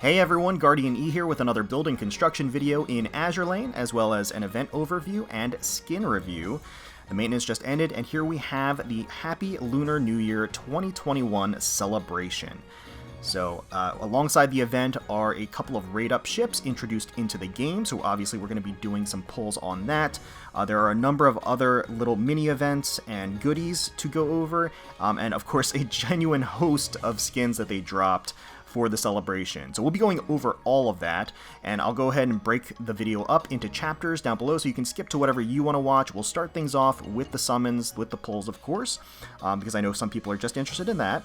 Hey everyone, GuardianE here with another building construction video in Azur Lane, as well as an event overview and skin review. The maintenance just ended, and here we have the Happy Lunar New Year 2021 celebration. So, alongside the event are a couple of raid-up ships introduced into the game, so obviously we're going to be doing some pulls on that. There are a number of other little mini-events and goodies to go over, and of course a genuine host of skins that they dropped for the celebration. So we'll be going over all of that, and I'll go ahead and break the video up into chapters down below so you can skip to whatever you want to watch. We'll start things off with the summons, with the pulls of course, because I know some people are just interested in that.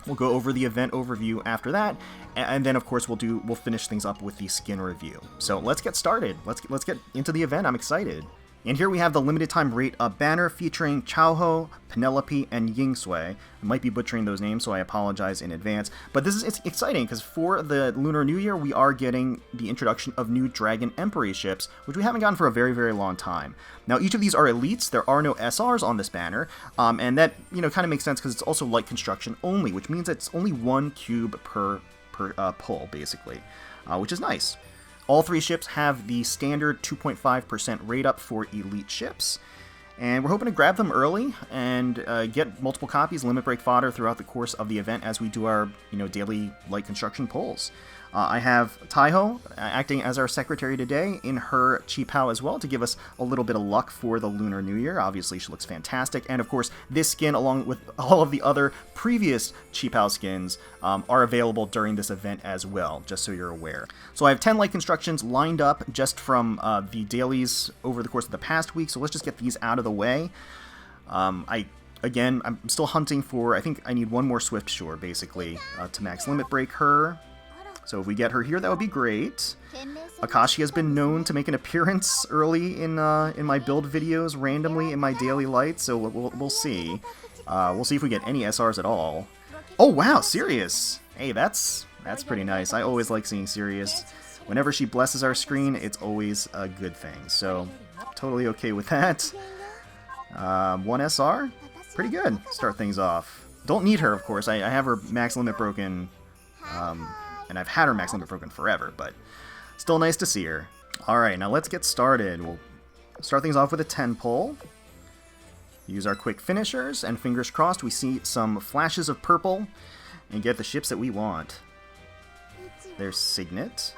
We'll go over the event overview after that, and then of course we'll finish things up with the skin review. So let's get started. Let's get into the event. I'm excited. And here we have the limited time rate-up banner featuring Chao Ho, Penelope, and Ying Swei. I might be butchering those names, so I apologize in advance. But it's exciting, because for the Lunar New Year, we are getting the introduction of new Dragon Empery ships, which we haven't gotten for a very, very long time. Now, each of these are elites. There are no SRs on this banner, and that kind of makes sense because it's also light construction only, which means it's only 1 cube per pull, basically, which is nice. All 3 ships have the standard 2.5% rate up for elite ships, and we're hoping to grab them early and get multiple copies, limit break fodder throughout the course of the event as we do our daily light construction pulls. I have Chao Ho acting as our secretary today in her Qi Pao as well to give us a little bit of luck for the Lunar New Year. Obviously, she looks fantastic. And of course, this skin, along with all of the other previous Qi Pao skins, are available during this event as well, just so you're aware. So I have 10 light constructions lined up just from the dailies over the course of the past week. So let's just get these out of the way. Again, I'm still hunting for, I think I need one more Swift Shore, basically, to max limit break her. So if we get her here, that would be great. Akashi has been known to make an appearance early in my build videos, randomly in my daily lights, so we'll see. We'll see if we get any SRs at all. Oh wow, Sirius! Hey, that's pretty nice. I always like seeing Sirius. Whenever she blesses our screen, it's always a good thing. So, totally okay with that. 1 SR? Pretty good. Start things off. Don't need her, of course. I have her max limit broken. And I've had her max limit broken forever, but still nice to see her. Alright, now let's get started. We'll start things off with a 10 pull. Use our quick finishers, and fingers crossed we see some flashes of purple and get the ships that we want. There's Signet.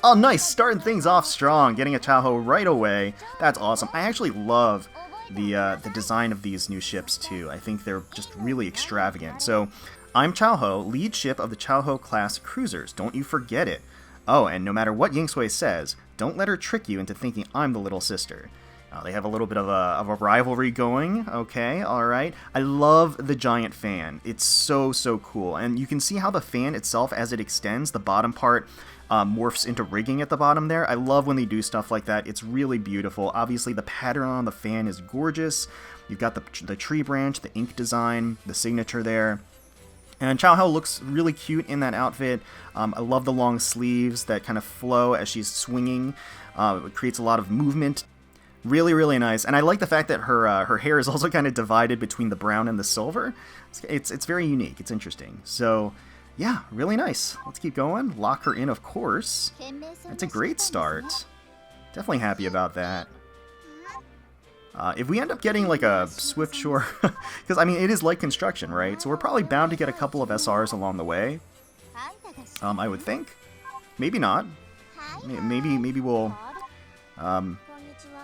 Oh, nice! Starting things off strong, getting a Chao Ho right away. That's awesome. I actually love the design of these new ships, too. I think they're just really extravagant. So, I'm Chao Ho, lead ship of the Chao Ho class cruisers. Don't you forget it. Oh, and no matter what Ying Swei says, don't let her trick you into thinking I'm the little sister. They have a little bit of a rivalry going. Okay, alright. I love the giant fan. It's so cool. And you can see how the fan itself, as it extends, the bottom part morphs into rigging at the bottom there. I love when they do stuff like that. It's really beautiful. Obviously, the pattern on the fan is gorgeous. You've got the tree branch, the ink design, the signature there. And Chao Ho looks really cute in that outfit. I love the long sleeves that kind of flow as she's swinging. It creates a lot of movement. Really nice. And I like the fact that her hair is also kind of divided between the brown and the silver. It's very unique. It's interesting. So, yeah, really nice. Let's keep going. Lock her in, of course. That's a great start. Definitely happy about that. If we end up getting like a Swift Shore, because I mean it is light construction, right? So we're probably bound to get a couple of SRs along the way. I would think. Maybe not. Maybe we'll.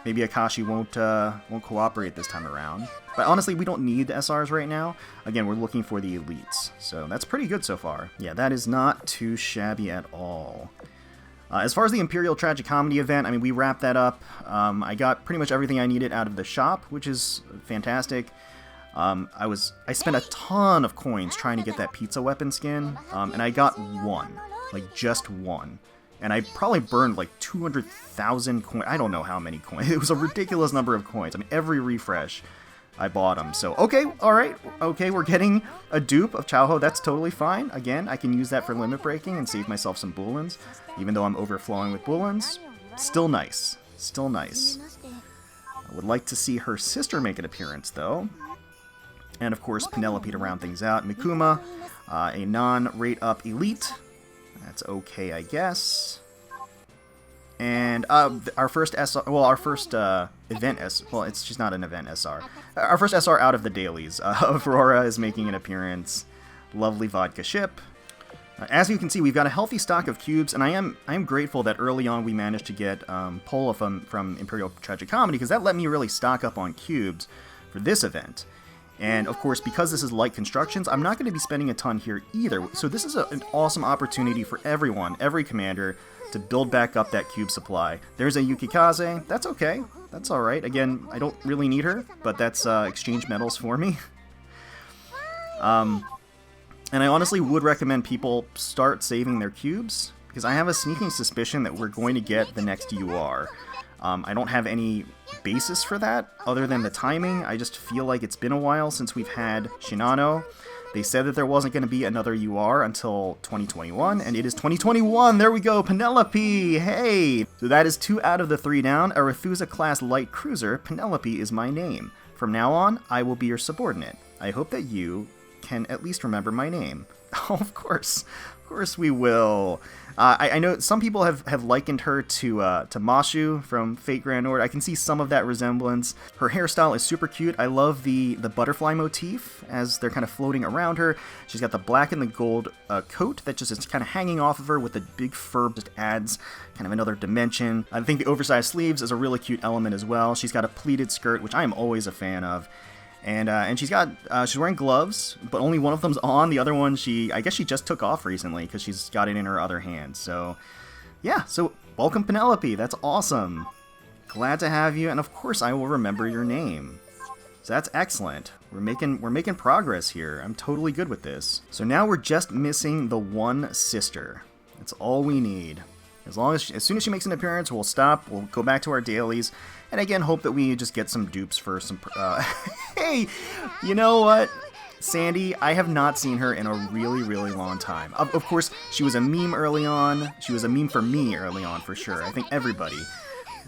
Maybe Akashi won't cooperate this time around. But honestly, we don't need the SRs right now. Again, we're looking for the elites, so that's pretty good so far. Yeah, that is not too shabby at all. As far as the Imperial Tragic Comedy event, I mean, we wrapped that up. I got pretty much everything I needed out of the shop, which is fantastic. I spent a ton of coins trying to get that pizza weapon skin, and I got one. Like, just one. And I probably burned like 200,000 coins. I don't know how many coins. It was a ridiculous number of coins. I mean, every refresh, I bought them. So, okay, alright. Okay, we're getting a dupe of Chao Ho. That's totally fine. Again, I can use that for limit breaking and save myself some Boolins. Even though I'm overflowing with Boolins. Still nice. Still nice. I would like to see her sister make an appearance, though. And, of course, Penelope to round things out. Mikuma, a non-rate-up elite. That's okay, I guess. And our first SR, well, our first event S, well, she's not an event SR. Our first SR out of the dailies. Aurora is making an appearance. Lovely vodka ship. As you can see, we've got a healthy stock of cubes, and I am grateful that early on we managed to get Pola from Imperial Tragic Comedy, because that let me really stock up on cubes for this event. And of course, because this is light constructions, I'm not going to be spending a ton here either. So this is an awesome opportunity for everyone, every commander, to build back up that cube supply. There's a Yukikaze. That's okay. That's alright. Again, I don't really need her, but that's exchange metals for me. And I honestly would recommend people start saving their cubes, because I have a sneaking suspicion that we're going to get the next UR. I don't have any basis for that, other than the timing. I just feel like it's been a while since we've had Shinano. They said that there wasn't going to be another UR until 2021, and it is 2021! There we go, Penelope! Hey! So that is 2 out of the 3 down. A Rethusa-class light cruiser, Penelope is my name. From now on, I will be your subordinate. I hope that you can at least remember my name. Oh, of course we will. I know some people have likened her to Manjuu from Fate Grand Order. I can see some of that resemblance. Her hairstyle is super cute. I love the butterfly motif as they're kind of floating around her. She's got the black and the gold coat that just is kind of hanging off of her, with the big fur just adds kind of another dimension. I think the oversized sleeves is a really cute element as well. She's got a pleated skirt, which I am always a fan of. And she's wearing gloves, but only one of them's on. The other one, I guess she just took off recently because she's got it in her other hand. So, yeah. So, welcome Penelope. That's awesome. Glad to have you, and of course I will remember your name. So that's excellent. We're making progress here. I'm totally good with this. So now we're just missing the one sister. That's all we need. As soon as she makes an appearance, we'll stop. We'll go back to our dailies. And again, hope that we just get some dupes for some... Hey, you know what? Sandy, I have not seen her in a really, really long time. Of course, she was a meme early on. She was a meme for me early on, for sure. I think everybody.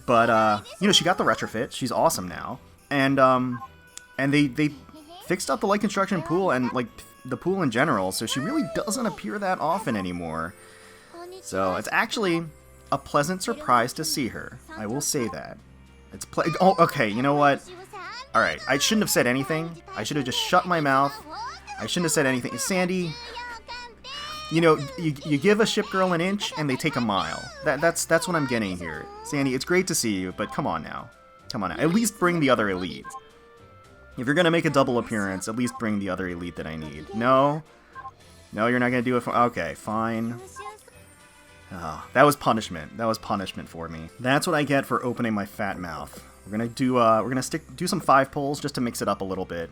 But, you know, she got the retrofit. She's awesome now. And they fixed up the light construction pool and, like, the pool in general. So she really doesn't appear that often anymore. So it's actually a pleasant surprise to see her. I will say that. Oh, okay, you know what? Alright, I shouldn't have said anything. I should have just shut my mouth. I shouldn't have said anything. Sandy, you know, you give a ship girl an inch and they take a mile. That's what I'm getting here. Sandy, it's great to see you, but come on now. Come on now. At least bring the other elite. If you're going to make a double appearance, at least bring the other elite that I need. No? No, you're not going to do it for... Okay, fine. Oh, that was punishment. That was punishment for me. That's what I get for opening my fat mouth. We're gonna do some 5 pulls just to mix it up a little bit.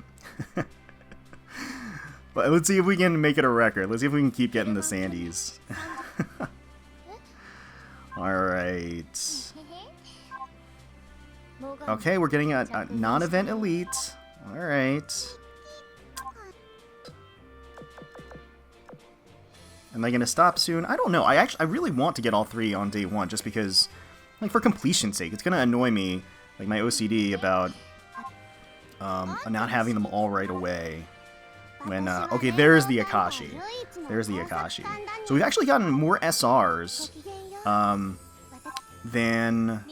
But let's see if we can make it a record. Let's see if we can keep getting the Sandies. Alright. Okay, we're getting a non-event elite. Alright. Am I going to stop soon? I don't know. I really want to get all 3 on day 1 just because, like, for completion's sake. It's going to annoy me, like my OCD, about not having them all right away. When, okay, there's the Akashi. There's the Akashi. So we've actually gotten more SRs than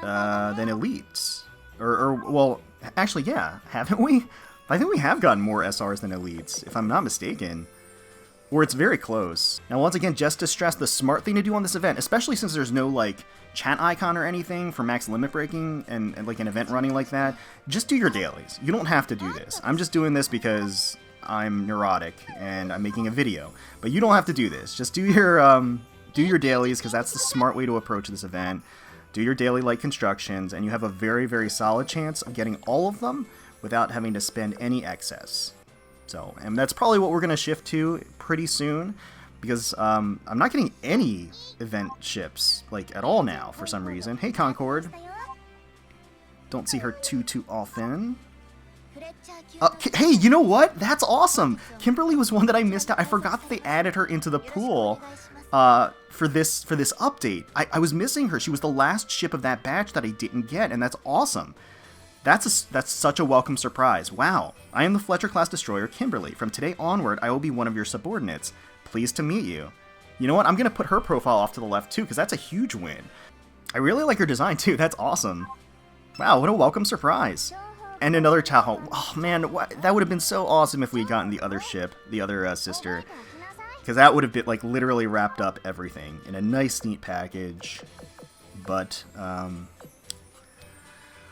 elites. Well, actually, yeah, haven't we? I think we have gotten more SRs than elites, if I'm not mistaken. Or it's very close. Now, once again, just to stress the smart thing to do on this event, especially since there's no, like, chat icon or anything for max limit breaking and like, an event running like that, just do your dailies. You don't have to do this. I'm just doing this because I'm neurotic and I'm making a video. But you don't have to do this. Just do your dailies, because that's the smart way to approach this event. Do your daily light constructions, and you have a very, very solid chance of getting all of them without having to spend any excess. So, and that's probably what we're going to shift to pretty soon, because I'm not getting any event ships, like, at all now, for some reason. Hey, Concord. Don't see her too often. Hey, you know what? That's awesome! Kimberly was one that I missed out. I forgot that they added her into the pool for this update. I was missing her. She was the last ship of that batch that I didn't get, and that's awesome. That's such a welcome surprise. Wow. I am the Fletcher-class destroyer Kimberly. From today onward, I will be one of your subordinates. Pleased to meet you. You know what? I'm going to put her profile off to the left too, because that's a huge win. I really like her design too. That's awesome. Wow, what a welcome surprise. And another Chao Ho. Oh man, that would have been so awesome if we had gotten the other ship, the other sister. Because that would have been like literally wrapped up everything in a nice, neat package. But I'm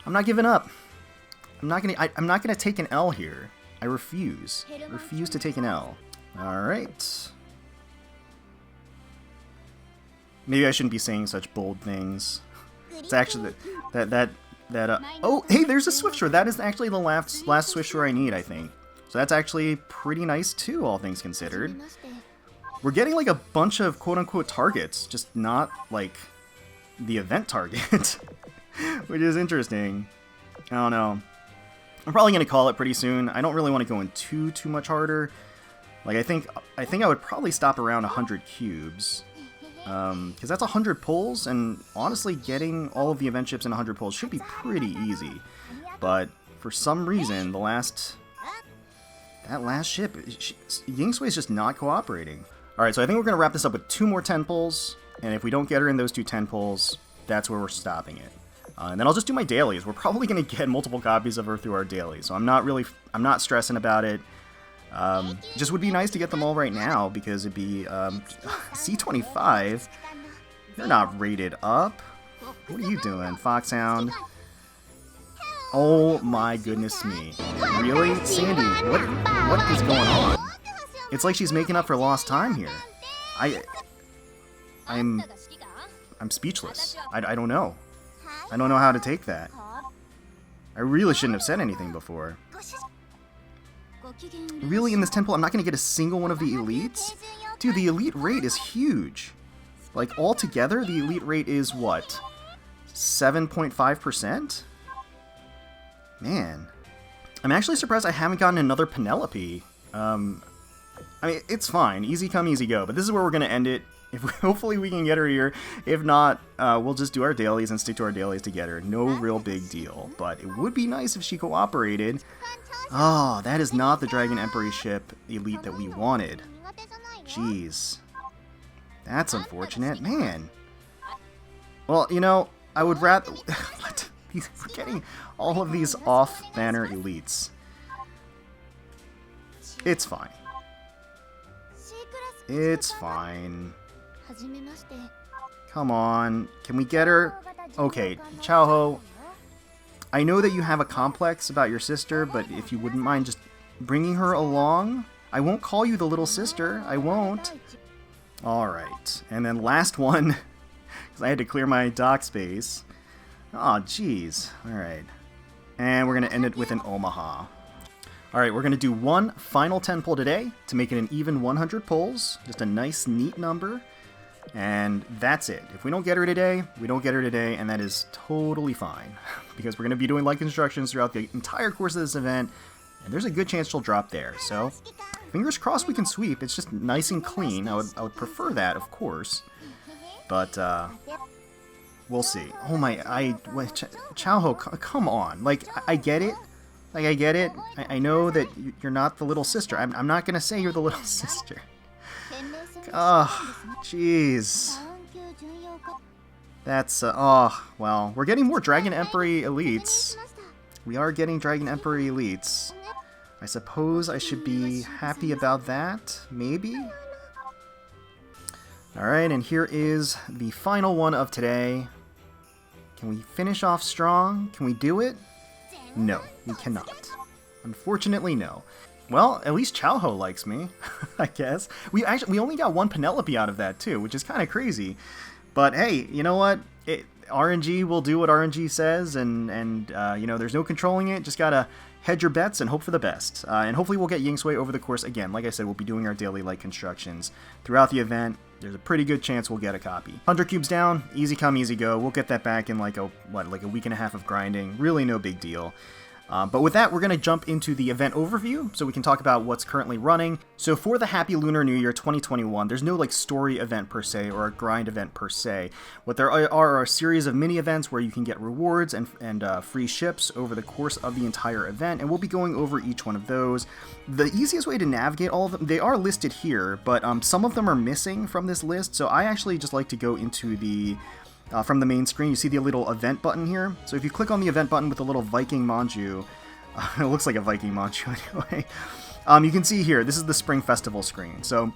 not giving up. I'm not gonna take an L here. I refuse. Refuse to take an L. All right. Maybe I shouldn't be saying such bold things. It's actually oh, hey, there's a Swift Shore. That is actually the last Swift Shore I need, I think. So that's actually pretty nice too, all things considered. We're getting like a bunch of quote-unquote targets, just not like the event target, which is interesting. I don't know. I'm probably gonna call it pretty soon. I don't really want to go in too much harder. Like I think I would probably stop around 100 cubes. Because that's 100 pulls, and honestly, getting all of the event ships in 100 pulls should be pretty easy. But for some reason, that last ship, Ying Swei is just not cooperating. Alright, so I think we're going to wrap this up with 2 more 10 pulls, and if we don't get her in those 2 10 pulls, that's where we're stopping it. And then I'll just do my dailies. We're probably going to get multiple copies of her through our dailies, so I'm not stressing about it. Just would be nice to get them all right now, because it'd be, C25, you're not rated up. What are you doing, Foxhound? Oh my goodness me. Really? Sandy, what is going on? It's like she's making up for lost time here. I'm speechless. I don't know. I don't know how to take that. I really shouldn't have said anything before. Really, in this 10 pull, I'm not going to get a single one of the elites? Dude, the elite rate is huge. Like, altogether, the elite rate is, what? 7.5%? Man. I'm actually surprised I haven't gotten another Penelope. I mean, it's fine. Easy come, easy go. But this is where we're going to end it. Hopefully we can get her here. If not, we'll just do our dailies and stick to our dailies to get her. No real big deal. But it would be nice if she cooperated. Oh, that is not the Dragon Empery ship elite that we wanted. Jeez. That's unfortunate. Man. Well, you know, I would rather... What? We're getting all of these off-banner elites. It's fine. It's fine. Come on. Can we get her? Okay, Chao Ho. I know that you have a complex about your sister, but if you wouldn't mind just bringing her along, I won't call you the little sister. I won't. Alright. And then last one, because I had to clear my dock space. Aw, jeez. Alright. And we're going to end it with an Omaha. Alright, we're going to do one final 10 pull today to make it an even 100 pulls. Just a nice, neat number. And that's it. If we don't get her today, we don't get her today, and that is totally fine. Because we're going to be doing light constructions throughout the entire course of this event, and there's a good chance she'll drop there. So, fingers crossed we can sweep. It's just nice and clean. I would prefer that, of course. But, we'll see. Oh my, Chao Ho, come on. Like, I get it. Like, I get it. I know that you're not the little sister. I'm not going to say you're the little sister. Oh, jeez. That's, oh, well, we're getting more Dragon Empery elites. We are getting Dragon Empery elites. I suppose I should be happy about that, maybe? Alright, and here is the final one of today. Can we finish off strong? Can we do it? No, we cannot. Unfortunately, no. Well, at least Chao Ho likes me, I guess. We only got one Penelope out of that, too, which is kind of crazy. But hey, you know what? RNG will do what RNG says, and you know, there's no controlling it. Just gotta hedge your bets and hope for the best. And hopefully we'll get Ying Swei over the course. Again, like I said, we'll be doing our daily light constructions throughout the event. There's a pretty good chance we'll get a copy. 100 cubes down, easy come, easy go. We'll get that back in like a week and a half of grinding. Really no big deal. But with that, we're going to jump into the event overview so we can talk about what's currently running. So for the Happy Lunar New Year 2021, there's no like story event per se or a grind event per se. What there are a series of mini events where you can get rewards and free ships over the course of the entire event, and we'll be going over each one of those. The easiest way to navigate all of them, they are listed here, but some of them are missing from this list, so I actually just like to go into the from the main screen. You see the little event button here. So if you click on the event button with the little Viking Manjuu, it looks like a Viking Manjuu anyway. You can see here, this is the Spring Festival screen. So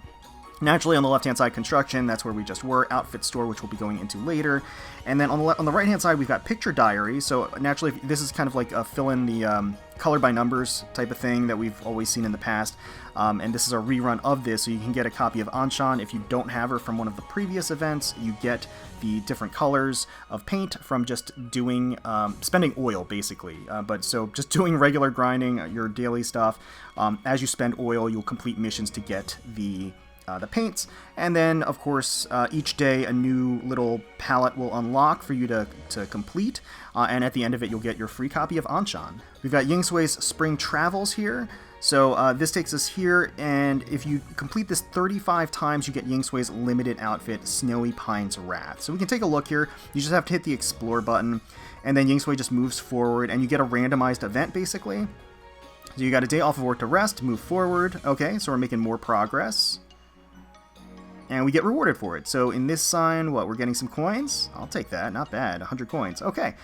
naturally on the left-hand side, construction, that's where we just were. Outfit store, which we'll be going into later. And then on the right-hand side, we've got picture diary. So naturally, this is kind of like a fill in the color by numbers type of thing that we've always seen in the past. And this is a rerun of this, so you can get a copy of Anshan. If you don't have her from one of the previous events, you get the different colors of paint from just doing, spending oil, basically. But so just doing regular grinding, your daily stuff. As you spend oil, you'll complete missions to get the paints, and then of course each day a new little palette will unlock for you to complete, and at the end of it you'll get your free copy of Anshan. We've got Ying Swei's Spring Travels here, so this takes us here, and if you complete this 35 times you get Ying Swei's limited outfit, Snowy Pine's Wrath. So we can take a look here. You just have to hit the explore button, and then Ying Swei just moves forward, and you get a randomized event basically. So you got a day off of work to rest, move forward. Okay, so we're making more progress. And we get rewarded for it. So in this sign, what, we're getting some coins? I'll take that. Not bad. 100 coins. Okay.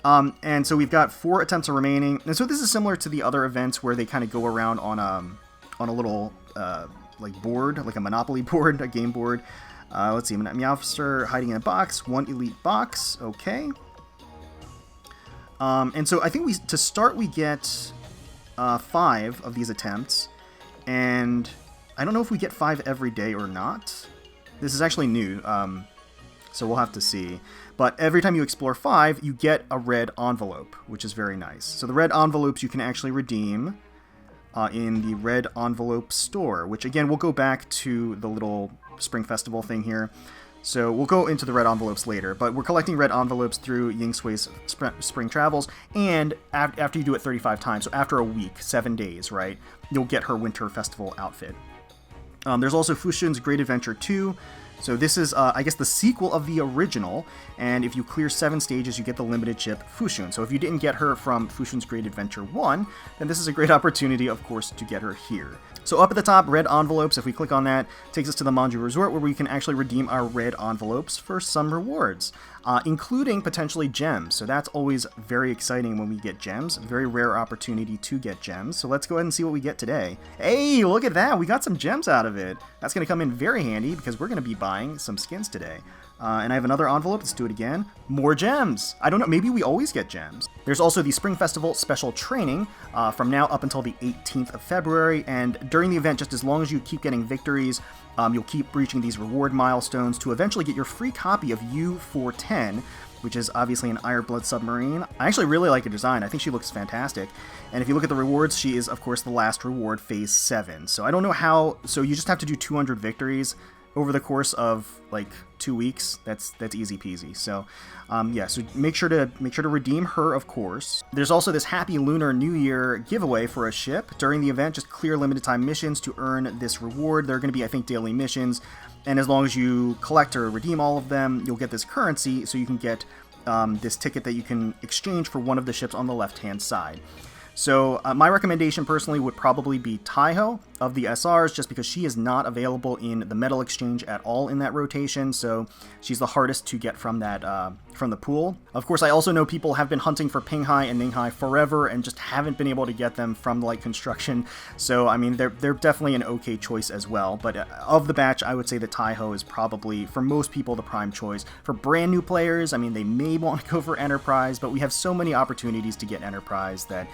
And so we've got 4 attempts remaining. And so this is similar to the other events where they kind of go around on a little like board, like a Monopoly board, a game board. Let's see. Meowster hiding in a box. 1 elite box. Okay. And so I think to start we get 5 of these attempts. And I don't know if we get 5 every day or not. This is actually new, so we'll have to see. But every time you explore 5, you get a red envelope, which is very nice. So the red envelopes you can actually redeem in the red envelope store, which again, we'll go back to the little Spring Festival thing here. So we'll go into the red envelopes later, but we're collecting red envelopes through Ying Swei's Spring Travels, and after you do it 35 times, so after a week, 7 days, right, you'll get her Winter Festival outfit. There's also Fushun's Great Adventure 2. So this is, I guess, the sequel of the original, and if you clear 7 stages, you get the limited ship Fushun. So if you didn't get her from Fushun's Great Adventure 1, then this is a great opportunity, of course, to get her here. So up at the top, red envelopes, if we click on that, takes us to the Manjuu Resort, where we can actually redeem our red envelopes for some rewards, including potentially gems. So that's always very exciting when we get gems. Very rare opportunity to get gems. So let's go ahead and see what we get today. Hey, look at that! We got some gems out of it. That's going to come in very handy because we're going to be buying some skins today. And I have another envelope. Let's do it again. More gems. I don't know. Maybe we always get gems. There's also the Spring Festival special training from now up until the 18th of February. And during the event, just as long as you keep getting victories, you'll keep reaching these reward milestones to eventually get your free copy of U-410, which is obviously an Ironblood submarine. I actually really like her design. I think she looks fantastic. And if you look at the rewards, she is, of course, the last reward, Phase 7. So I don't know how... So you just have to do 200 victories over the course of like 2 weeks. That's easy peasy. So yeah, so make sure to redeem her, of course. There's also this Happy Lunar New Year giveaway for a ship. During the event, just clear limited time missions to earn this reward. There are going to be, I think, daily missions, and as long as you collect or redeem all of them, you'll get this currency, so you can get this ticket that you can exchange for one of the ships on the left-hand side. So my recommendation personally would probably be Chao Ho of the SRs, just because she is not available in the metal exchange at all in that rotation, so she's the hardest to get from that from the pool. Of course, I also know people have been hunting for Pinghai and Ninghai forever and just haven't been able to get them from light construction, so I mean they're definitely an okay choice as well. But of the batch, I would say that Chao Ho is probably, for most people, the prime choice. For brand new players, I mean, they may want to go for Enterprise, but we have so many opportunities to get Enterprise that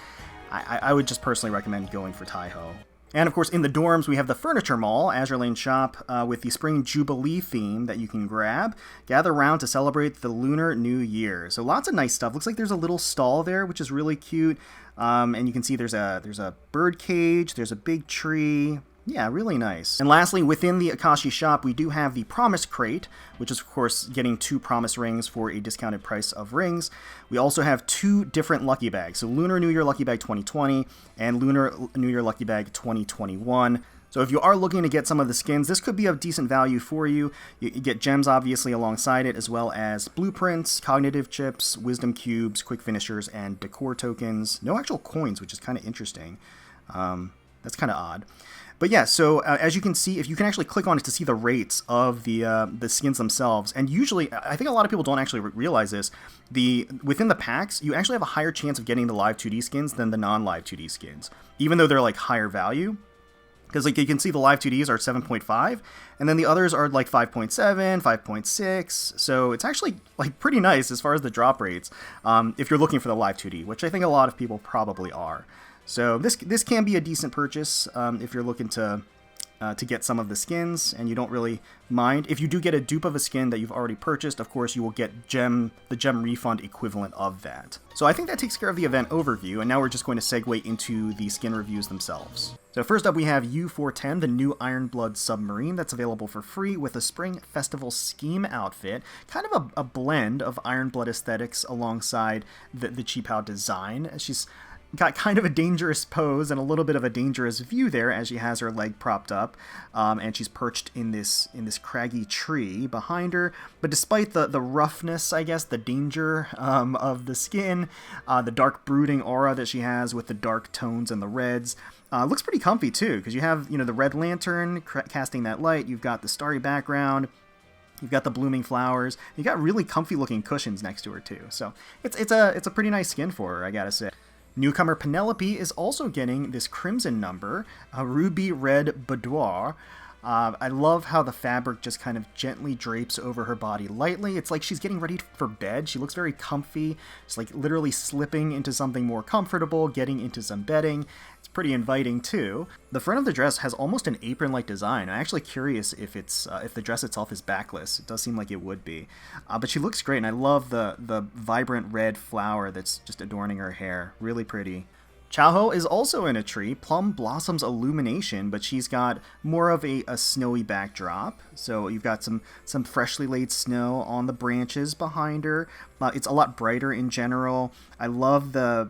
I would just personally recommend going for Chao Ho. And of course, in the dorms, we have the Furniture Mall, Azur Lane shop, with the Spring Jubilee theme that you can grab. Gather around to celebrate the Lunar New Year. So lots of nice stuff. Looks like there's a little stall there, which is really cute. And you can see there's a bird cage, there's a big tree, Yeah, really nice. And lastly, within the Akashi shop, we do have the Promise Crate, which is, of course, getting 2 Promise Rings for a discounted price of rings. We also have 2 different Lucky Bags, so Lunar New Year Lucky Bag 2020 and Lunar New Year Lucky Bag 2021. So if you are looking to get some of the skins, this could be of decent value for you. You get gems, obviously, alongside it, as well as blueprints, cognitive chips, wisdom cubes, quick finishers, and decor tokens. No actual coins, which is kind of interesting. That's kind of odd. But yeah, so as you can see, if you can actually click on it to see the rates of the skins themselves, and usually, I think a lot of people don't actually realize this, within the packs, you actually have a higher chance of getting the live 2D skins than the non-live 2D skins, even though they're like higher value. Because like you can see the live 2Ds are 7.5, and then the others are like 5.7, 5.6, so it's actually like pretty nice as far as the drop rates, if you're looking for the live 2D, which I think a lot of people probably are. So this can be a decent purchase if you're looking to get some of the skins and you don't really mind. If you do get a dupe of a skin that you've already purchased, of course you will get the gem refund equivalent of that. So I think that takes care of the event overview, and now we're just going to segue into the skin reviews themselves. So first up we have U410, the new Ironblood submarine that's available for free with a Spring Festival scheme outfit. Kind of a blend of Ironblood aesthetics alongside the Qi Pao design. She's got kind of a dangerous pose and a little bit of a dangerous view there as she has her leg propped up, and she's perched in this craggy tree behind her. But despite the roughness, I guess, the danger of the skin, the dark brooding aura that she has with the dark tones and the reds, looks pretty comfy too, because you have the red lantern casting that light, you've got the starry background, you've got the blooming flowers, you got really comfy looking cushions next to her too. So it's a pretty nice skin for her, I gotta say. Newcomer Penelope is also getting this crimson number, a ruby red boudoir. I love how the fabric just kind of gently drapes over her body lightly. It's like she's getting ready for bed. She looks very comfy. She's like literally slipping into something more comfortable, getting into some bedding. It's pretty inviting too. The front of the dress has almost an apron-like design. I'm actually curious if the dress itself is backless. It does seem like it would be. But she looks great, and I love the vibrant red flower that's just adorning her hair. Really pretty. Chao Ho is also in a tree, Plum Blossom's Illumination, but she's got more of a snowy backdrop. So you've got some freshly laid snow on the branches behind her. It's a lot brighter in general. I love the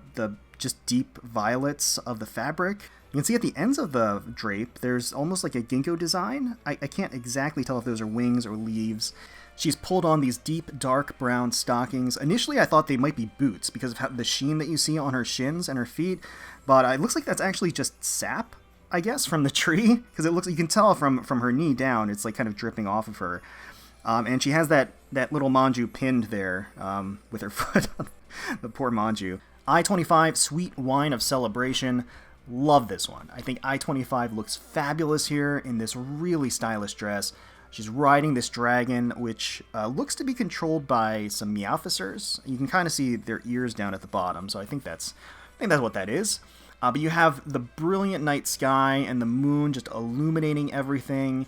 just deep violets of the fabric. You can see at the ends of the drape, there's almost like a ginkgo design. I can't exactly tell if those are wings or leaves. She's pulled on these deep, dark brown stockings. Initially, I thought they might be boots because of the sheen that you see on her shins and her feet, but it looks like that's actually just sap, I guess, from the tree, because you can tell from her knee down, it's like kind of dripping off of her. And she has that little Manjuu pinned there with her foot. The poor Manjuu. I-25, Sweet Wine of Celebration. Love this one. I think I-25 looks fabulous here in this really stylish dress. She's riding this dragon, which looks to be controlled by some Meowficers. You can kind of see their ears down at the bottom, so I think that's what that is. But you have the brilliant night sky and the moon just illuminating everything.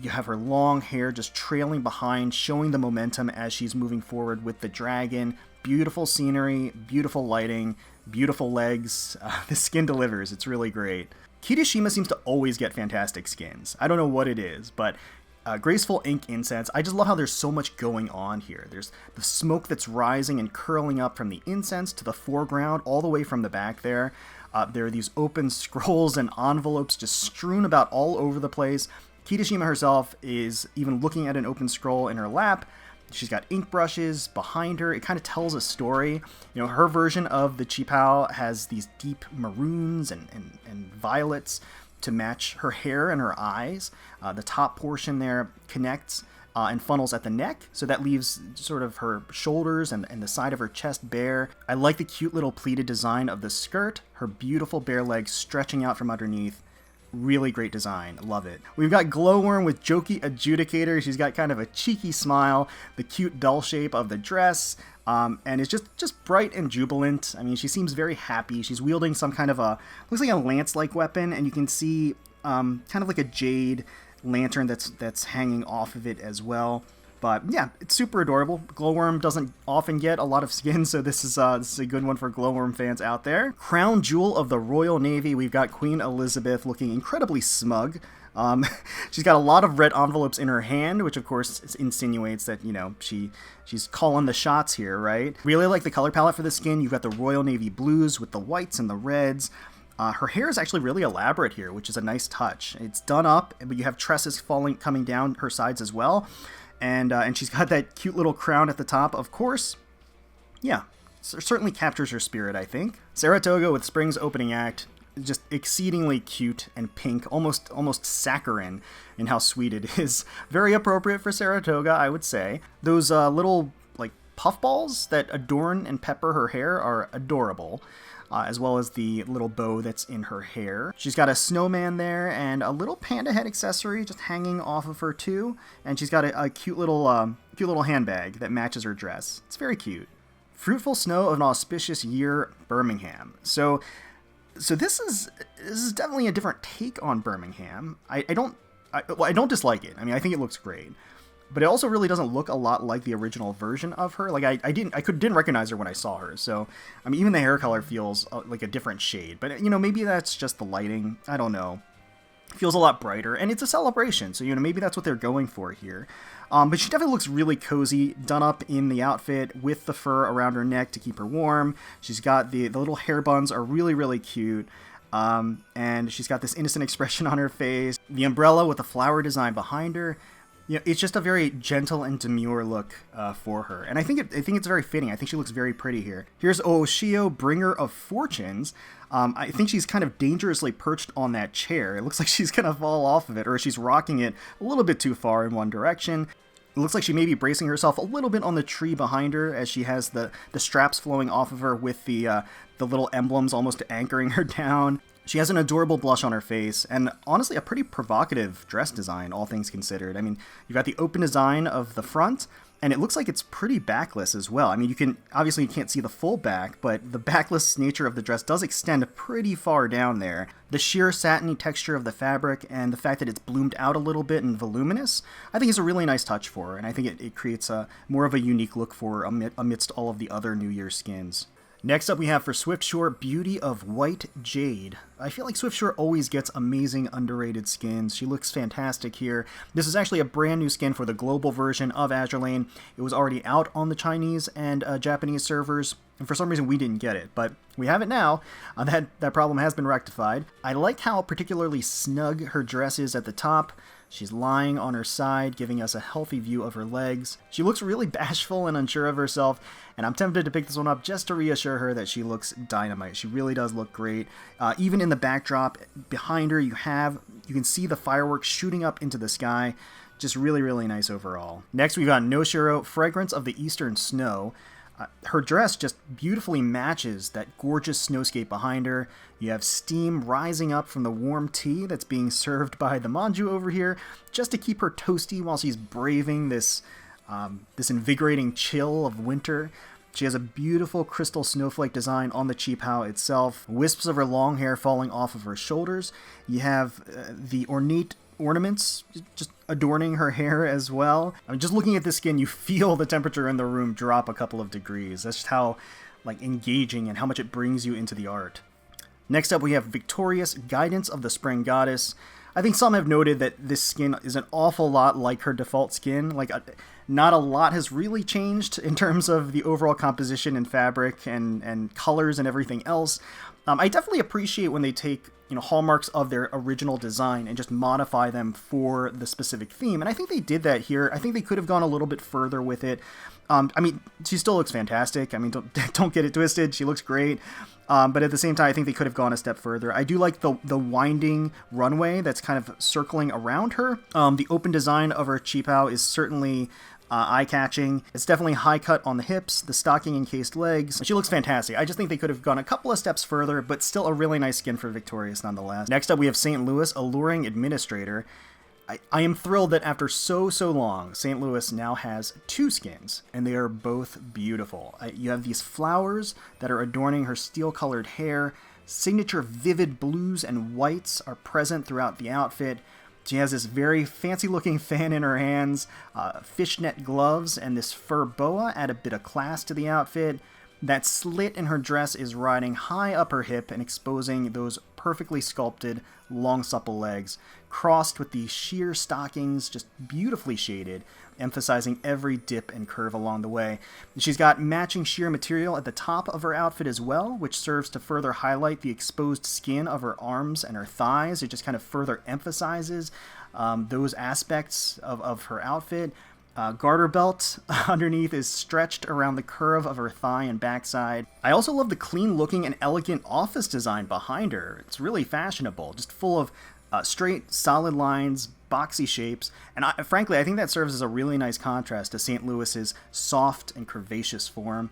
You have her long hair just trailing behind, showing the momentum as she's moving forward with the dragon. Beautiful scenery, beautiful lighting, beautiful legs. The skin delivers. It's really great. Kirishima seems to always get fantastic skins. I don't know what it is, but graceful ink incense. I just love how there's so much going on here. There's the smoke that's rising and curling up from the incense to the foreground, all the way from the back there. There are these open scrolls and envelopes just strewn about all over the place. Kirishima herself is even looking at an open scroll in her lap. She's got ink brushes behind her. It kind of tells a story. Her version of the Qi Pao has these deep maroons and violets to match her hair and her eyes. The top portion there connects and funnels at the neck, so that leaves sort of her shoulders and the side of her chest bare. I like the cute little pleated design of the skirt, her beautiful bare legs stretching out from underneath. Really great design. Love it. We've got Glowworm with Jokey Adjudicator. She's got kind of a cheeky smile, the cute bell shape of the dress, and it's just bright and jubilant. I mean, she seems very happy. She's wielding some kind of looks like a lance-like weapon, and you can see kind of like a jade lantern that's hanging off of it as well. But yeah, it's super adorable. Glowworm doesn't often get a lot of skin, so this is a good one for Glowworm fans out there. Crown Jewel of the Royal Navy, we've got Queen Elizabeth looking incredibly smug. She's got a lot of red envelopes in her hand, which of course insinuates that, you know, she's calling the shots here, right? Really like the color palette for the skin. You've got the Royal Navy blues with the whites and the reds. Her hair is actually really elaborate here, which is a nice touch. It's done up, but you have tresses coming down her sides as well. And she's got that cute little crown at the top, of course. Yeah, certainly captures her spirit, I think. Saratoga with Spring's opening act, just exceedingly cute and pink, almost saccharine in how sweet it is. Very appropriate for Saratoga, I would say. Those little, like, puffballs that adorn and pepper her hair are adorable. As well as the little bow that's in her hair. She's got a snowman there and a little panda head accessory just hanging off of her too. And she's got a cute little handbag that matches her dress. It's very cute. Fruitful snow of an auspicious year, Birmingham. So this is definitely a different take on Birmingham. I don't dislike it. I mean, I think it looks great. But it also really doesn't look a lot like the original version of her. Like I didn't recognize her when I saw her. So I mean, even the hair color feels like a different shade. But you know, maybe that's just the lighting. I don't know. It feels a lot brighter, and it's a celebration. So you know, maybe that's what they're going for here. But she definitely looks really cozy, done up in the outfit with the fur around her neck to keep her warm. She's got the little hair buns are really, really cute. And she's got this innocent expression on her face. The umbrella with the flower design behind her. You know, it's just a very gentle and demure look for her, and I think it's very fitting. I think she looks very pretty here. Here's Ooshio, Bringer of Fortunes. I think she's kind of dangerously perched on that chair. It looks like she's gonna fall off of it, or she's rocking it a little bit too far in one direction. It looks like she may be bracing herself a little bit on the tree behind her as she has the straps flowing off of her with the little emblems almost anchoring her down. She has an adorable blush on her face, and honestly, a pretty provocative dress design, all things considered. I mean, you've got the open design of the front, and it looks like it's pretty backless as well. I mean, obviously you can't see the full back, but the backless nature of the dress does extend pretty far down there. The sheer satiny texture of the fabric and the fact that it's bloomed out a little bit and voluminous, I think is a really nice touch for her, and I think it creates more of a unique look for her amidst all of the other New Year skins. Next up we have for Swiftshore, Beauty of White Jade. I feel like Swiftshore always gets amazing underrated skins. She looks fantastic here. This is actually a brand new skin for the global version of Azur Lane. It was already out on the Chinese and Japanese servers, and for some reason we didn't get it, but we have it now. That problem has been rectified. I like how particularly snug her dress is at the top. She's lying on her side, giving us a healthy view of her legs. She looks really bashful and unsure of herself, and I'm tempted to pick this one up just to reassure her that she looks dynamite. She really does look great. Even in the backdrop behind her, you can see the fireworks shooting up into the sky. Just really, really nice overall. Next, we've got Noshiro, Fragrance of the Eastern Snow. Her dress just beautifully matches that gorgeous snowscape behind her. You have steam rising up from the warm tea that's being served by the Manjuu over here, just to keep her toasty while she's braving this invigorating chill of winter. She has a beautiful crystal snowflake design on the Qi Pao itself, wisps of her long hair falling off of her shoulders. You have the ornate ornaments just adorning her hair as well. I mean, just looking at this skin, you feel the temperature in the room drop a couple of degrees. That's just how engaging and how much it brings you into the art. Next up, we have Victorious, Guidance of the Spring Goddess. I think some have noted that this skin is an awful lot like her default skin. Not a lot has really changed in terms of the overall composition and fabric and colors and everything else. I definitely appreciate when they take hallmarks of their original design and just modify them for the specific theme, and I think they did that here. I think they could have gone a little bit further with it. I mean, she still looks fantastic. I mean, don't get it twisted. She looks great. But at the same time, I think they could have gone a step further. I do like the winding runway that's kind of circling around her. The open design of her Qi Pao is certainly eye-catching. It's definitely high cut on the hips, the stocking encased legs. She looks fantastic. I just think they could have gone a couple of steps further, but still a really nice skin for Victorious nonetheless. Next up, we have St. Louis, Alluring Administrator. I am thrilled that after so long, St. Louis now has two skins, and they are both beautiful. You have these flowers that are adorning her steel-colored hair. Signature vivid blues and whites are present throughout the outfit. She has this very fancy-looking fan in her hands, fishnet gloves, and this fur boa add a bit of class to the outfit. That slit in her dress is riding high up her hip and exposing those perfectly sculpted, long, supple legs, crossed with the sheer stockings, just beautifully shaded, emphasizing every dip and curve along the way. She's got matching sheer material at the top of her outfit as well, which serves to further highlight the exposed skin of her arms and her thighs. It just kind of further emphasizes those aspects of her outfit. Garter belt underneath is stretched around the curve of her thigh and backside. I also love the clean looking and elegant office design behind her. It's really fashionable, just full of straight, solid lines, boxy shapes, and frankly, I think that serves as a really nice contrast to St. Louis's soft and curvaceous form.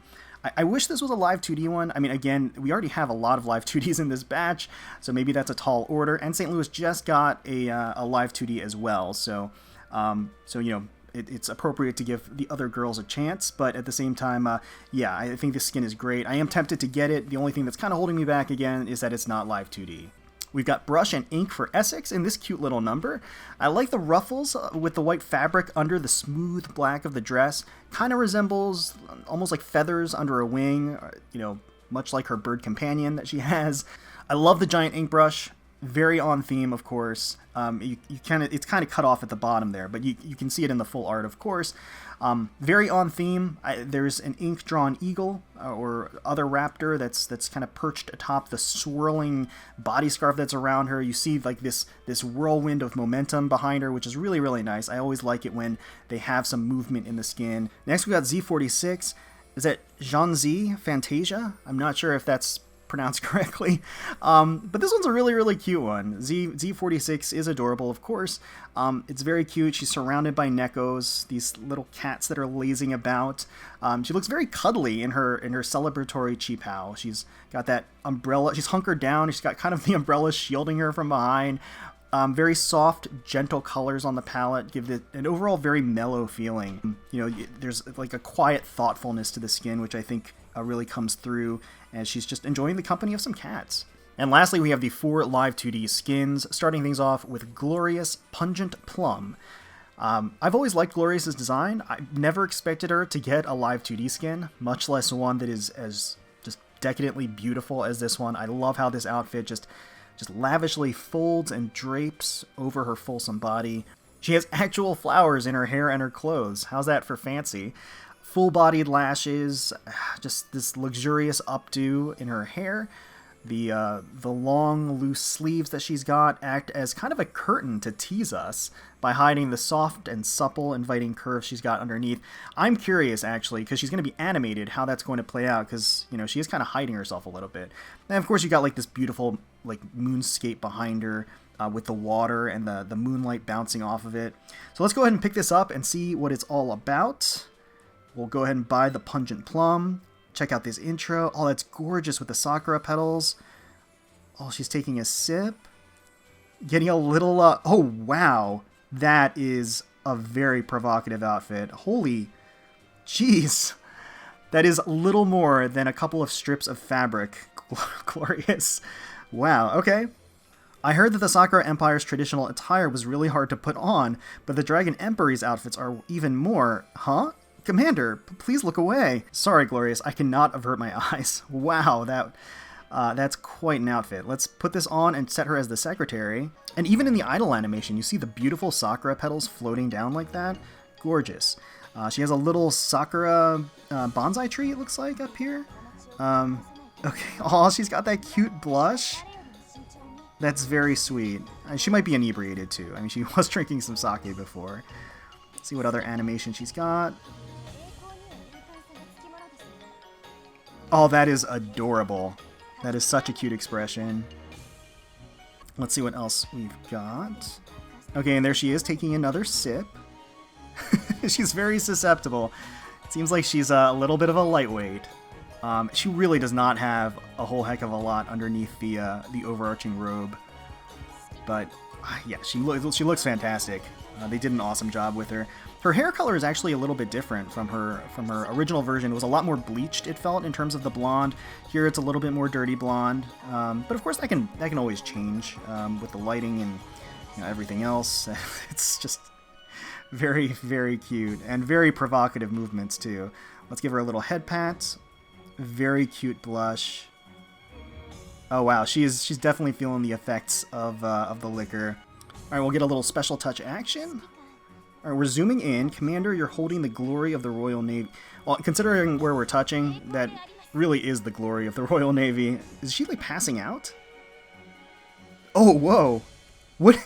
I wish this was a live 2D one. I mean, again, we already have a lot of live 2Ds in this batch, so maybe that's a tall order, and St. Louis just got a live 2D as well, so you know, it's appropriate to give the other girls a chance, but at the same time, yeah, I think this skin is great. I am tempted to get it. The only thing that's kind of holding me back again is that it's not live 2D. We've got brush and ink for Essex in this cute little number. I like the ruffles with the white fabric under the smooth black of the dress. Kind of resembles almost like feathers under a wing, you know, much like her bird companion that she has. I love the giant ink brush. Very on theme, of course. It's kind of cut off at the bottom there, but you can see it in the full art, of course. Very on theme. There's an ink-drawn eagle or other raptor that's kind of perched atop the swirling body scarf that's around her. You see like this whirlwind of momentum behind her, which is really, really nice. I always like it when they have some movement in the skin. Next, we got Z46. Is that Jean-Z Fantasia? I'm not sure if that's pronounced correctly, but this one's a really, really cute one. Z46 is adorable, of course. It's very cute. She's surrounded by Neckos, these little cats that are lazing about. She looks very cuddly in her celebratory Qi Pao. She's got that umbrella. She's hunkered down. She's got kind of the umbrella shielding her from behind. Very soft, gentle colors on the palette give it an overall very mellow feeling. You know, there's like a quiet thoughtfulness to the skin, which I think really comes through as she's just enjoying the company of some cats. And lastly, we have the 4 live 2D skins, starting things off with Glorious Pungent Plum. I've always liked Glorious's design. I never expected her to get a live 2D skin, much less one that is as just decadently beautiful as this one. I love how this outfit just lavishly folds and drapes over her fulsome body. She has actual flowers in her hair and her clothes. How's that for fancy? Full-bodied lashes, just this luxurious updo in her hair. The long, loose sleeves that she's got act as kind of a curtain to tease us by hiding the soft and supple, inviting curves she's got underneath. I'm curious, actually, because she's going to be animated, how that's going to play out, because, you know, she is kind of hiding herself a little bit. And, of course, you got, like, this beautiful, like, moonscape behind her with the water and the moonlight bouncing off of it. So let's go ahead and pick this up and see what it's all about. We'll go ahead and buy the Pungent Plum. Check out this intro. Oh, that's gorgeous with the sakura petals. Oh, she's taking a sip. Getting a little... oh, wow. That is a very provocative outfit. Holy... jeez. That is little more than a couple of strips of fabric. Glorious. Wow, okay. I heard that the Sakura Empire's traditional attire was really hard to put on, but the Dragon Empery's outfits are even more... Huh? Commander, please look away. Sorry, Glorious, I cannot avert my eyes. Wow, that's quite an outfit. Let's put this on and set her as the secretary. And even in the idle animation, you see the beautiful sakura petals floating down like that. Gorgeous. She has a little sakura bonsai tree, it looks like, up here. Okay, oh, she's got that cute blush. That's very sweet. She might be inebriated, too. I mean, she was drinking some sake before. Let's see what other animation she's got. Oh, that is adorable. That is such a cute expression. Let's see what else we've got. Okay, and there she is taking another sip. She's very susceptible. It seems like she's a little bit of a lightweight. She really does not have a whole heck of a lot underneath the overarching robe. But yeah, she looks fantastic. They did an awesome job with her. Her hair color is actually a little bit different from her original version. It was a lot more bleached, it felt, in terms of the blonde. Here it's a little bit more dirty blonde. But of course that can always change with the lighting and everything else. It's just very, very cute and very provocative movements too. Let's give her a little head pat. Very cute blush. Oh wow, she's definitely feeling the effects of the liquor. All right, we'll get a little special touch action. All right, we're zooming in. Commander, you're holding the glory of the Royal Navy. Well, considering where we're touching, that really is the glory of the Royal Navy. Is she like passing out? Oh, whoa. What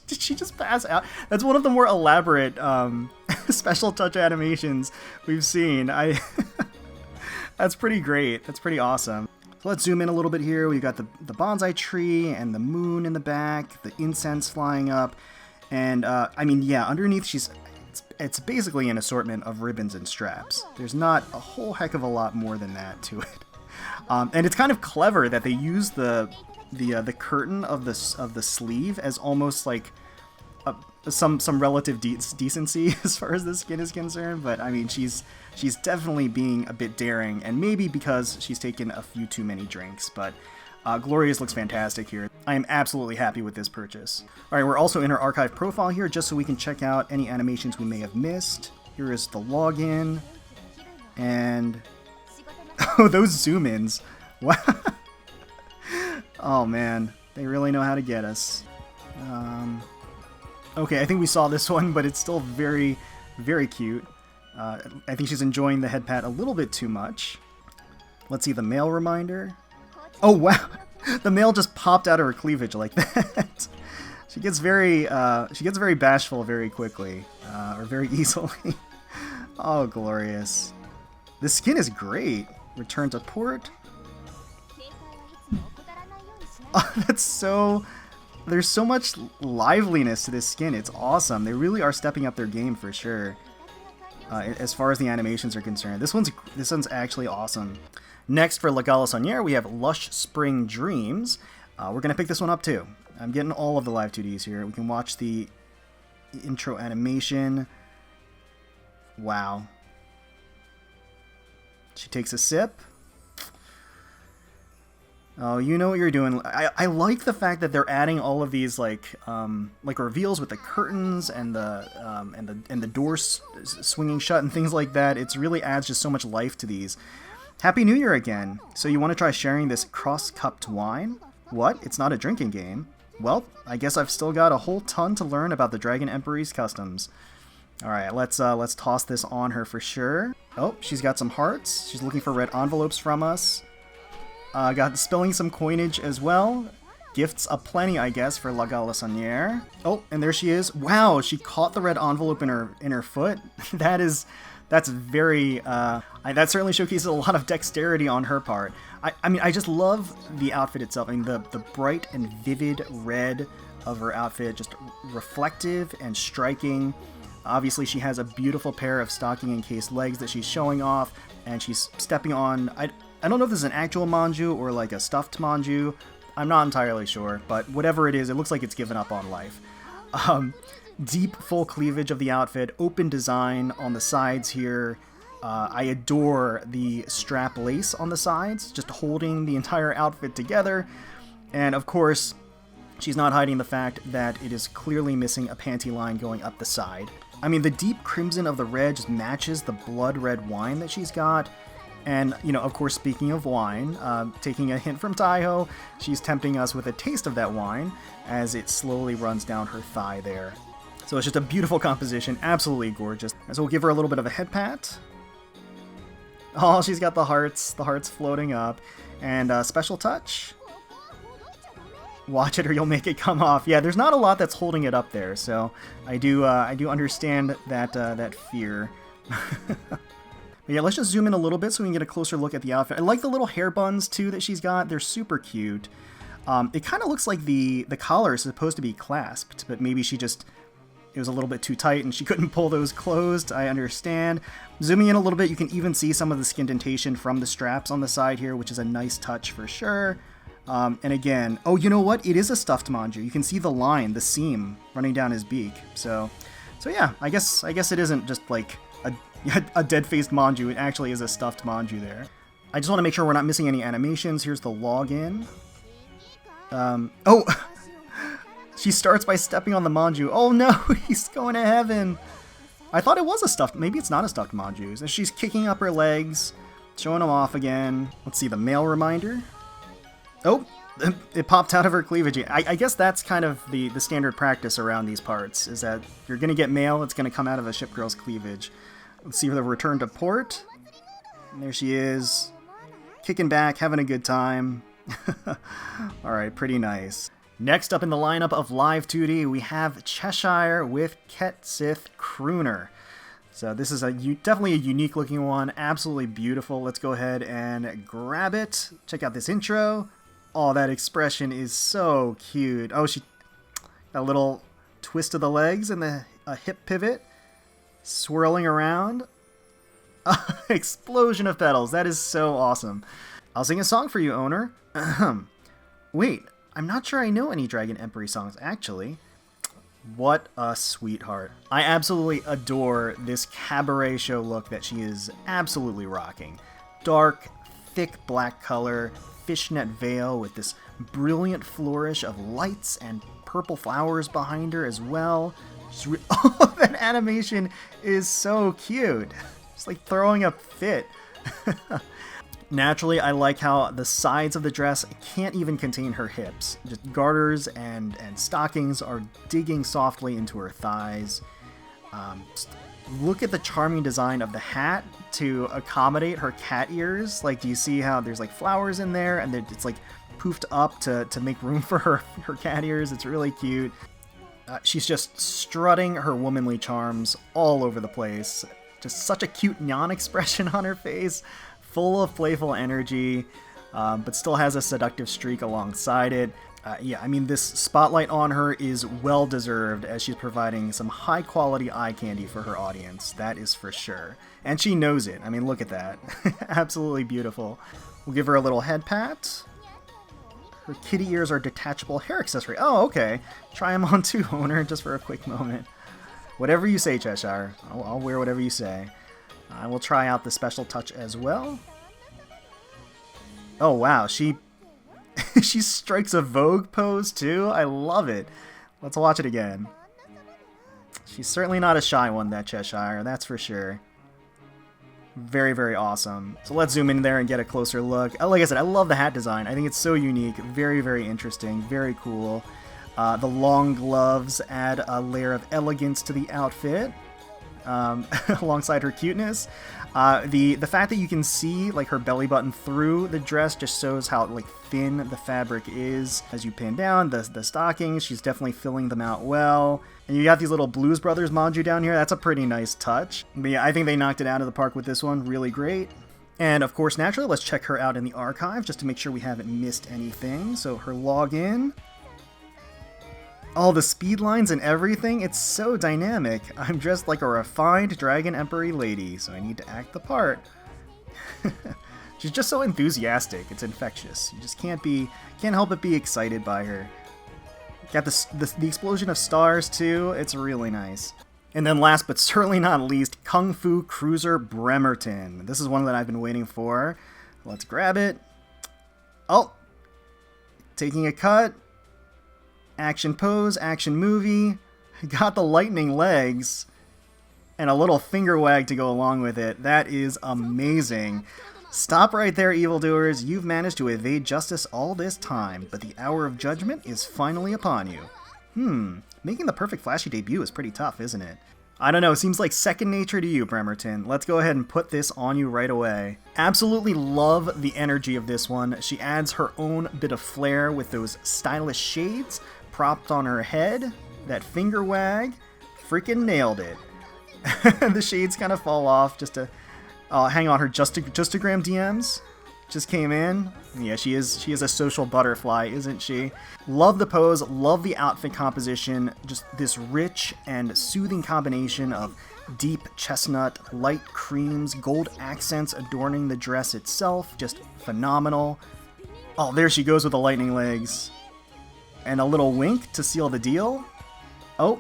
did she just pass out? That's one of the more elaborate special touch animations we've seen. That's pretty great. That's pretty awesome. So let's zoom in a little bit here. We've got the bonsai tree and the moon in the back, the incense flying up. And, I mean, yeah, underneath it's basically an assortment of ribbons and straps. There's not a whole heck of a lot more than that to it. And it's kind of clever that they use the curtain of the sleeve as almost like some relative decency as far as the skin is concerned. But I mean, she's definitely being a bit daring, and maybe because she's taken a few too many drinks. But Glorious looks fantastic here. I am absolutely happy with this purchase. All right, we're also in our archive profile here just so we can check out any animations we may have missed. Here is the login, and oh, those zoom-ins! Wow. Oh man, they really know how to get us. Okay, I think we saw this one, but it's still very, very cute. I think she's enjoying the head pat a little bit too much. Let's see the mail reminder. Oh wow, the mail just popped out of her cleavage like that. She gets very bashful very quickly, or very easily. Oh, glorious! The skin is great. Return to port. Oh, that's so... There's so much liveliness to this skin. It's awesome. They really are stepping up their game for sure. As far as the animations are concerned. This one's actually awesome. Next for La Galissonière, we have Lush Spring Dreams. We're going to pick this one up too. I'm getting all of the live 2Ds here. We can watch the intro animation. Wow. She takes a sip. Oh, you know what you're doing. I like the fact that they're adding all of these like reveals with the curtains and the doors swinging shut and things like that. It really adds just so much life to these. Happy New Year again. So you want to try sharing this cross-cupped wine? What? It's not a drinking game. Well, I guess I've still got a whole ton to learn about the Dragon Empery's customs. All right, let's toss this on her for sure. Oh, she's got some hearts. She's looking for red envelopes from us. Got spilling some coinage as well. Gifts aplenty, I guess, for La Galissonière. Oh, and there she is. Wow, she caught the red envelope in her foot. That's very. That certainly showcases a lot of dexterity on her part. I mean, I just love the outfit itself. I mean, the bright and vivid red of her outfit, just reflective and striking. Obviously, she has a beautiful pair of stocking encased legs that she's showing off, and she's stepping on. I don't know if this is an actual Manjuu or like a stuffed Manjuu. I'm not entirely sure, but whatever it is, it looks like it's given up on life. Deep, full cleavage of the outfit, open design on the sides here. I adore the strap lace on the sides, just holding the entire outfit together. And of course, she's not hiding the fact that it is clearly missing a panty line going up the side. I mean, the deep crimson of the red just matches the blood red wine that she's got. And, you know, of course, speaking of wine, taking a hint from Chao Ho, she's tempting us with a taste of that wine as it slowly runs down her thigh there. So it's just a beautiful composition, absolutely gorgeous. So we'll give her a little bit of a head pat. Oh, she's got the hearts floating up. And special touch. Watch it or you'll make it come off. Yeah, there's not a lot that's holding it up there, so I do understand that fear. But yeah, let's just zoom in a little bit so we can get a closer look at the outfit. I like the little hair buns, too, that she's got. They're super cute. It kind of looks like the collar is supposed to be clasped, but maybe it was a little bit too tight and she couldn't pull those closed. I understand. Zooming in a little bit, you can even see some of the skin indentation from the straps on the side here, which is a nice touch for sure. And again, oh, you know what? It is a stuffed Manjuu. You can see the line, the seam running down his beak. So yeah, I guess it isn't just like a dead-faced Manjuu. It actually is a stuffed Manjuu there. I just want to make sure we're not missing any animations. Here's the login. Oh, She starts by stepping on the Manjuu. Oh no, he's going to heaven. I thought it was a stuffed, maybe it's not a stuffed Manjuu. And she's kicking up her legs, showing them off again. Let's see, the male reminder. Oh, it popped out of her cleavage. I guess that's kind of the standard practice around these parts, is that you're going to get male, it's going to come out of a ship girl's cleavage. Let's see the return to port. And there she is, kicking back, having a good time. Alright, pretty nice. Next up in the lineup of Live 2D, we have Cheshire with Ketsith Crooner. So this is definitely a unique looking one, absolutely beautiful. Let's go ahead and grab it. Check out this intro. Oh, that expression is so cute. Oh, she got a little twist of the legs and a hip pivot, swirling around. Explosion of petals. That is so awesome. I'll sing a song for you, owner. Wait, I'm not sure I know any Dragon Empery songs, actually. What a sweetheart. I absolutely adore this cabaret show look that she is absolutely rocking. Dark, thick black color, fishnet veil with this brilliant flourish of lights and purple flowers behind her as well. Oh, that animation is so cute. It's like throwing a fit. Naturally, I like how the sides of the dress can't even contain her hips. Just garters and stockings are digging softly into her thighs. Look at the charming design of the hat to accommodate her cat ears. Like, do you see how there's like flowers in there and it's like poofed up to make room for her cat ears? It's really cute. She's just strutting her womanly charms all over the place. Just such a cute nyan expression on her face. Full of playful energy, but still has a seductive streak alongside it. Yeah, I mean, this spotlight on her is well-deserved as she's providing some high-quality eye candy for her audience, that is for sure. And she knows it. I mean, look at that. Absolutely beautiful. We'll give her a little head pat. Her kitty ears are detachable hair accessory. Oh, okay. Try them on too, owner, just for a quick moment. Whatever you say, Cheshire. I'll wear whatever you say. I will try out the special touch as well. Oh wow, she strikes a Vogue pose too. I love it. Let's watch it again. She's certainly not a shy one, that Cheshire, that's for sure. Very, very awesome. So let's zoom in there and get a closer look. Like I said, I love the hat design. I think it's so unique, very, very interesting, very cool. The long gloves add a layer of elegance to the outfit. Alongside her cuteness. The fact that you can see like her belly button through the dress just shows how like thin the fabric is. As you pin down the stockings, she's definitely filling them out well. And you got these little Blues Brothers Manjuu down here. That's a pretty nice touch. But yeah, I think they knocked it out of the park with this one. Really great. And of course, naturally, let's check her out in the archive just to make sure we haven't missed anything. So her login. All the speed lines and everything, it's so dynamic. I'm dressed like a refined Dragon Empery lady, so I need to act the part. She's just so enthusiastic, it's infectious. You just can't help but be excited by her. Got the explosion of stars too, it's really nice. And then last but certainly not least, Kung Fu Cruiser Bremerton. This is one that I've been waiting for. Let's grab it. Oh! Taking a cut. Action pose, action movie, got the lightning legs, and a little finger wag to go along with it. That is amazing. Stop right there, evildoers. You've managed to evade justice all this time, but the hour of judgment is finally upon you. Making the perfect flashy debut is pretty tough, isn't it? I don't know, it seems like second nature to you, Bremerton. Let's go ahead and put this on you right away. Absolutely love the energy of this one. She adds her own bit of flair with those stylish shades propped on her head. That finger wag, freaking nailed it. The shades kind of fall off just to hang on. Her Justagram DMs just came in. Yeah, she is a social butterfly, isn't she? Love the pose, love the outfit composition, just this rich and soothing combination of deep chestnut, light creams, gold accents adorning the dress itself, just phenomenal. Oh, there she goes with the lightning legs. And a little wink to seal the deal. Oh,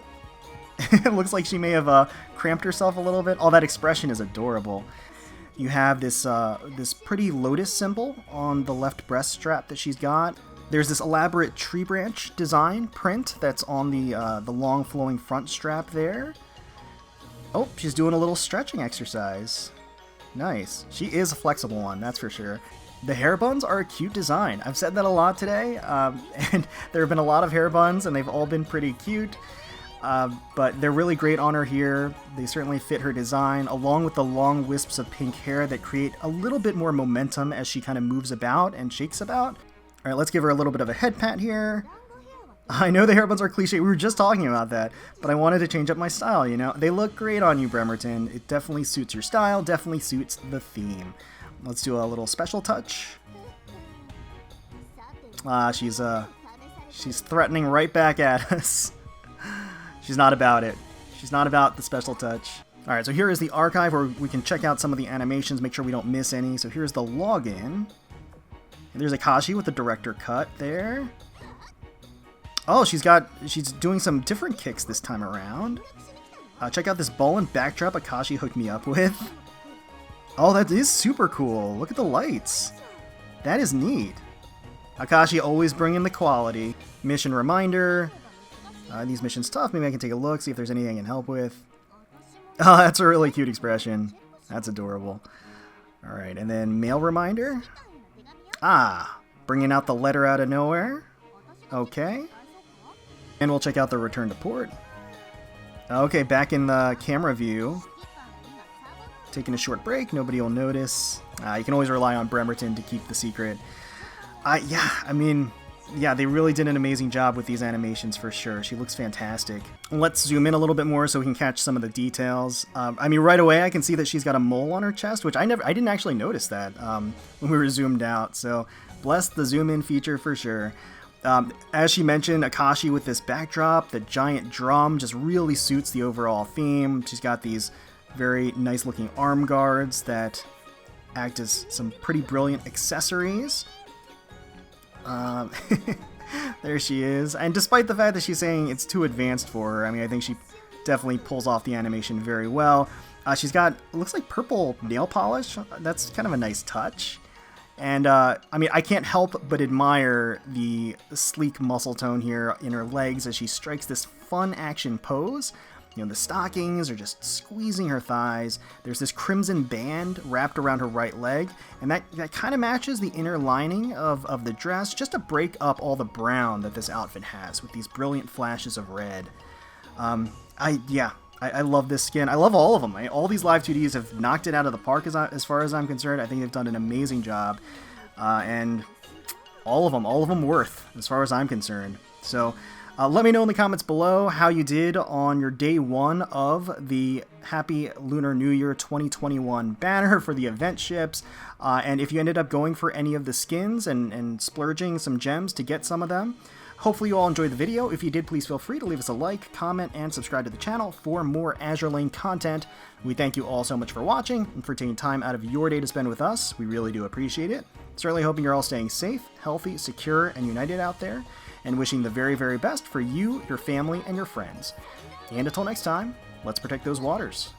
it looks like she may have cramped herself a little bit. Oh, that expression is adorable. You have this pretty lotus symbol on the left breast strap that she's got. There's this elaborate tree branch design print that's on the long flowing front strap there. Oh, she's doing a little stretching exercise. Nice. She is a flexible one, that's for sure. The hair buns are a cute design. I've said that a lot today, and there have been a lot of hair buns, and they've all been pretty cute. But they're really great on her here. They certainly fit her design, along with the long wisps of pink hair that create a little bit more momentum as she kind of moves about and shakes about. All right, let's give her a little bit of a head pat here. I know the hair buns are cliche, we were just talking about that, but I wanted to change up my style, you know? They look great on you, Bremerton. It definitely suits your style, definitely suits the theme. Let's do a little special touch. She's threatening right back at us. She's not about it. She's not about the special touch. All right, so here is the archive where we can check out some of the animations, make sure we don't miss any. So here's the login. And there's Akashi with the director cut there. Oh, she's doing some different kicks this time around. Check out this ball and backdrop Akashi hooked me up with. Oh, that is super cool. Look at the lights. That is neat. Akashi always bringing the quality. Mission reminder. These missions tough. Maybe I can take a look, see if there's anything I can help with. Oh, that's a really cute expression. That's adorable. All right, and then mail reminder. Ah, bringing out the letter out of nowhere. Okay. And we'll check out the return to port. Okay, back in the camera view. Taking a short break, nobody will notice. You can always rely on Bremerton to keep the secret. Yeah, they really did an amazing job with these animations for sure. She looks fantastic. Let's zoom in a little bit more so we can catch some of the details. Right away I can see that she's got a mole on her chest, which I didn't actually notice that when we were zoomed out. So bless the zoom in feature for sure. As she mentioned, Akashi with this backdrop, the giant drum just really suits the overall theme. She's got these very nice looking arm guards that act as some pretty brilliant accessories. There she is. And despite the fact that she's saying it's too advanced for her, I think she definitely pulls off the animation very well. She's got, it looks like purple nail polish. That's kind of a nice touch. And, I can't help but admire the sleek muscle tone here in her legs as she strikes this fun action pose. You know, the stockings are just squeezing her thighs. There's this crimson band wrapped around her right leg, and that kind of matches the inner lining of the dress, just to break up all the brown that this outfit has with these brilliant flashes of red. I love this skin. I love all of them. All these live 2Ds have knocked it out of the park as far as I'm concerned. I think they've done an amazing job, and all of them worth as far as I'm concerned. So let me know in the comments below how you did on your day one of the Happy Lunar New Year 2021 banner for the event ships, and if you ended up going for any of the skins and splurging some gems to get some of them. Hopefully you all enjoyed the video. If you did, please feel free to leave us a like, comment, and subscribe to the channel for more Azur Lane content. We thank you all so much for watching and for taking time out of your day to spend with us. We really do appreciate it. Certainly hoping you're all staying safe, healthy, secure, and united out there, and wishing the very, very best for you, your family, and your friends. And until next time, let's protect those waters.